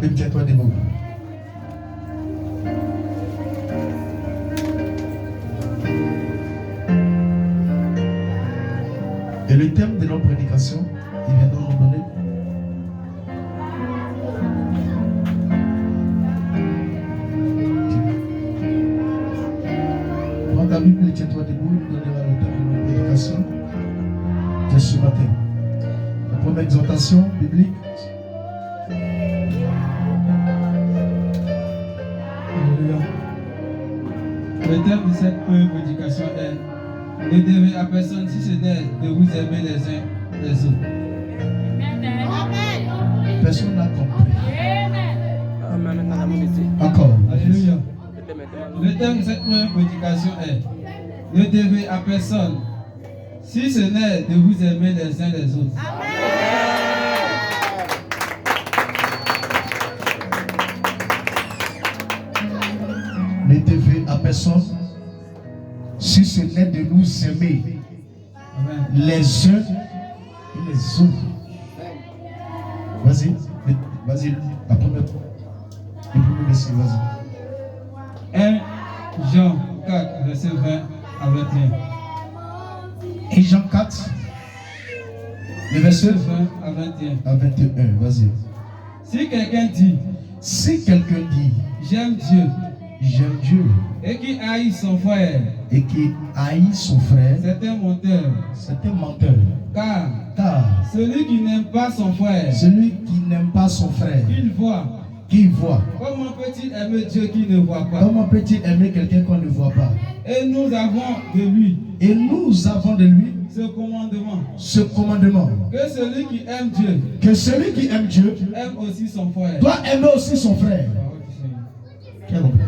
Bible, tiens-toi debout. Et le thème de notre prédication, il viendra nous donner. Prends ta Bible et tiens-toi debout, il nous donnera le thème de notre prédication de ce matin. La première exhortation biblique. Le thème de cette première prédication est: ne devez à personne si ce n'est de vous aimer les uns les autres. Personne n'a compris. Encore. Alléluia. Le thème de cette première prédication est: ne devez à personne si ce n'est de vous aimer les uns les autres. Ne devez à personne si ce n'est de nous aimer Amen. les uns et les autres. Vas-y, vas-y, la première. Le premier verset, vas-y. 1 Jean 4, verset 20 à 21. Et Jean 4, le verset 20 à 21. à 21, vas-y. Si quelqu'un dit Si quelqu'un dit j'aime Dieu j'aime Dieu et qui haït son frère, et qui haït son frère, c'est un menteur. c'est un menteur. Car Car celui qui n'aime pas son frère, celui qui n'aime pas son frère, qu'il voit, qui voit, comment peut-il aimer Dieu qui ne voit pas? comment peut-il aimer quelqu'un qu'on ne voit pas? Et nous avons de lui Et nous avons de lui ce commandement, ce commandement, que celui qui aime Dieu que celui qui aime Dieu aime aussi son frère. doit aimer aussi son frère. Parole du Seigneur. Quel homme.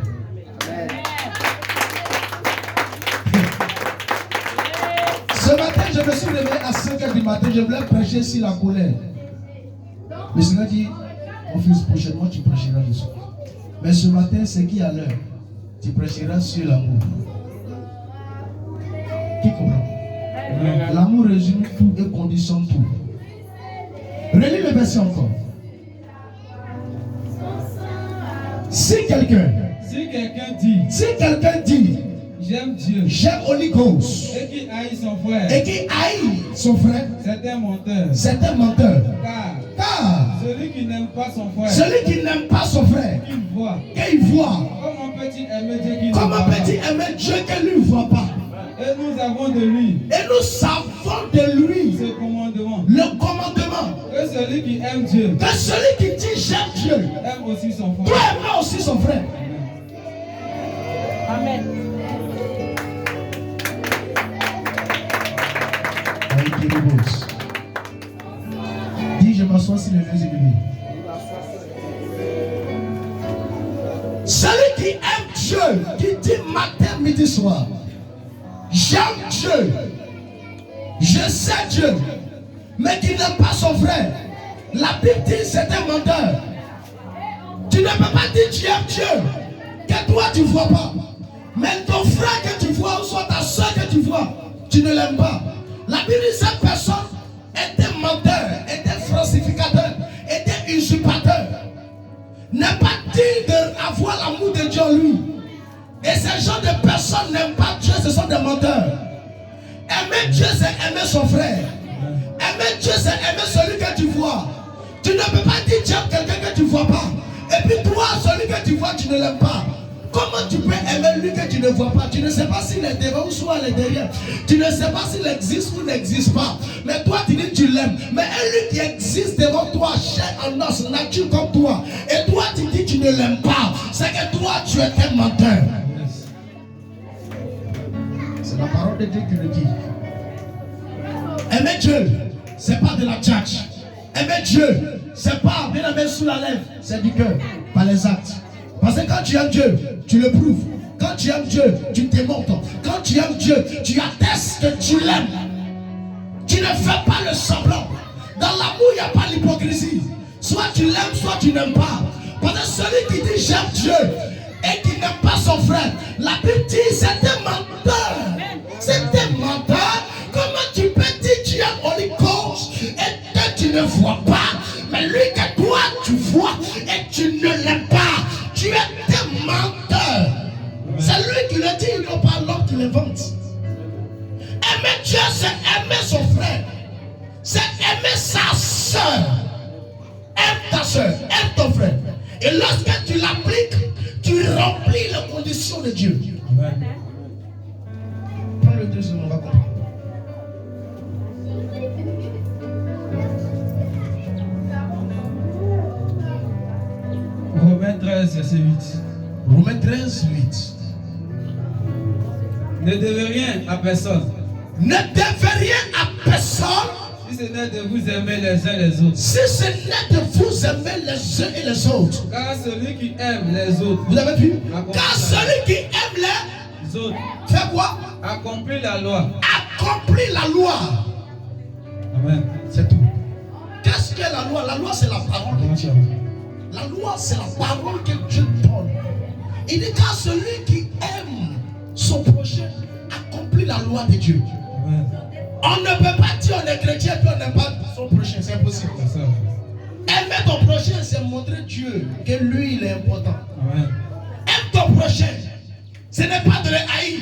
Ce matin, je me suis levé à 5h du matin, je voulais prêcher sur la colère. Le Seigneur dit, mon fils, prochainement tu prêcheras dessus. Mais ce matin, c'est qui à l'heure? Tu prêcheras sur l'amour. Qui comprend? L'amour résume tout et conditionne tout. Relis le verset encore. Si quelqu'un dit, j'aime Dieu j'aime Holy Ghost, et qui haït son frère, et qui haït son frère, c'est un menteur. c'est un menteur. Car Car celui qui n'aime pas son frère, celui qui n'aime pas son frère, qu'il voit, qu'il voit, comment peut-il aimer Dieu qui ne comment voit pas? peut-il aimer Dieu qu'il ne lui voit pas? Et nous avons de lui Et nous savons de lui ce commandement, le commandement que celui qui aime Dieu que celui qui dit j'aime Dieu aime aussi son doit frère. aimer aussi son frère. Amen. Dis, je m'assois sur les vieux aiguilles. Celui qui aime Dieu, qui dit matin, midi, soir, j'aime Dieu, je sais Dieu, mais qui n'aime pas son frère, la Bible dit c'est un menteur. Tu ne peux pas dire tu aimes Dieu, que toi tu ne vois pas. Mais ton frère que tu vois, ou soit ta soeur que tu vois, tu ne l'aimes pas. La Bible dit cette personne était menteur, était falsificateur, était usurpateur. N'est pas digne d'avoir l'amour de Dieu en lui. Et ces gens de personnes n'aiment pas Dieu, ce sont des menteurs. Aimer Dieu, c'est aimer son frère. Aimer Dieu, c'est aimer celui que tu vois. Tu ne peux pas dire tu aimes quelqu'un que tu ne vois pas. Et puis toi, celui que tu vois, tu ne l'aimes pas. Comment tu peux aimer lui que tu ne vois pas? Tu ne sais pas s'il est devant ou soit il est derrière. Tu ne sais pas s'il existe ou n'existe pas. Mais toi, tu dis que tu l'aimes. Mais lui qui existe devant toi, chair en os, nature comme toi. Et toi, tu dis que tu ne l'aimes pas. C'est que toi, tu es un menteur. C'est la parole de Dieu qui le dit. Aimer Dieu, c'est pas de la tchatch. Aimer Dieu, c'est pas bien aimer sous la lèvre. C'est du cœur, pas les actes. Parce que quand tu aimes Dieu, tu le prouves. Quand tu aimes Dieu, tu démontres. Quand tu aimes Dieu, tu attestes que tu l'aimes. Tu ne fais pas le semblant. Dans l'amour, il n'y a pas l'hypocrisie. Soit tu l'aimes, soit tu n'aimes pas. Parce que celui qui dit j'aime Dieu et qui n'aime pas son frère, la Bible dit c'est un menteur. C'est un menteur. Comment tu peux dire tu aimes Holy Ghost et que tu ne vois pas? Mais lui que toi tu vois et tu invente. Aimer Dieu, c'est aimer son frère. C'est aimer sa soeur. Aime ta soeur, aime ton frère. Et lorsque tu l'appliques, tu remplis les conditions de Dieu. Amen. Prends le deuxième, on va comprendre. Romains 13, verset 8. Romains 13, 8. Ne devez rien à personne. Ne devez rien à personne. Si ce n'est de vous aimer les uns les autres. Si ce n'est de vous aimer les uns et les autres. Car celui qui aime les autres. Vous avez vu? Car celui qui aime les autres. Fait quoi? Accomplit la loi. Accomplit la loi. Amen. C'est tout. Qu'est-ce que la loi? La loi, c'est la parole de Dieu. La loi, c'est la parole que Dieu donne. Il dit car celui qui aime son prochain accomplit la loi de Dieu. Amen. On ne peut pas dire on est chrétien et on n'aime pas son prochain. C'est impossible. Aimer ton prochain, c'est montrer Dieu que lui, il est important. Amen. Aime ton prochain. Ce n'est pas de le haïr.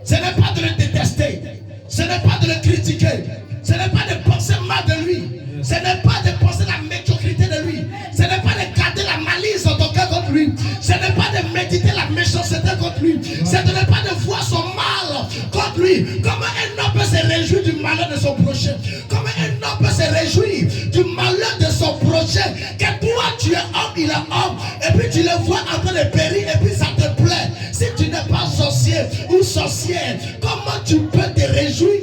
Ce n'est pas de le détester. Ce n'est pas de le critiquer. Ce n'est pas de penser mal de lui. Ce n'est pas de penser la médiocrité de lui. Ce n'est pas de garder la malice dans ton cœur contre lui. Ce n'est pas de méditer la méchanceté contre lui. Ce n'est pas de voir son mal contre lui. Comment un homme peut se réjouir du malheur de son prochain? Comment un homme peut se réjouir du malheur de son prochain? Que toi tu es homme, il est homme. Et puis tu le vois en train de périr et puis ça te plaît. Si tu n'es pas sorcier ou sorcière, comment tu peux te réjouir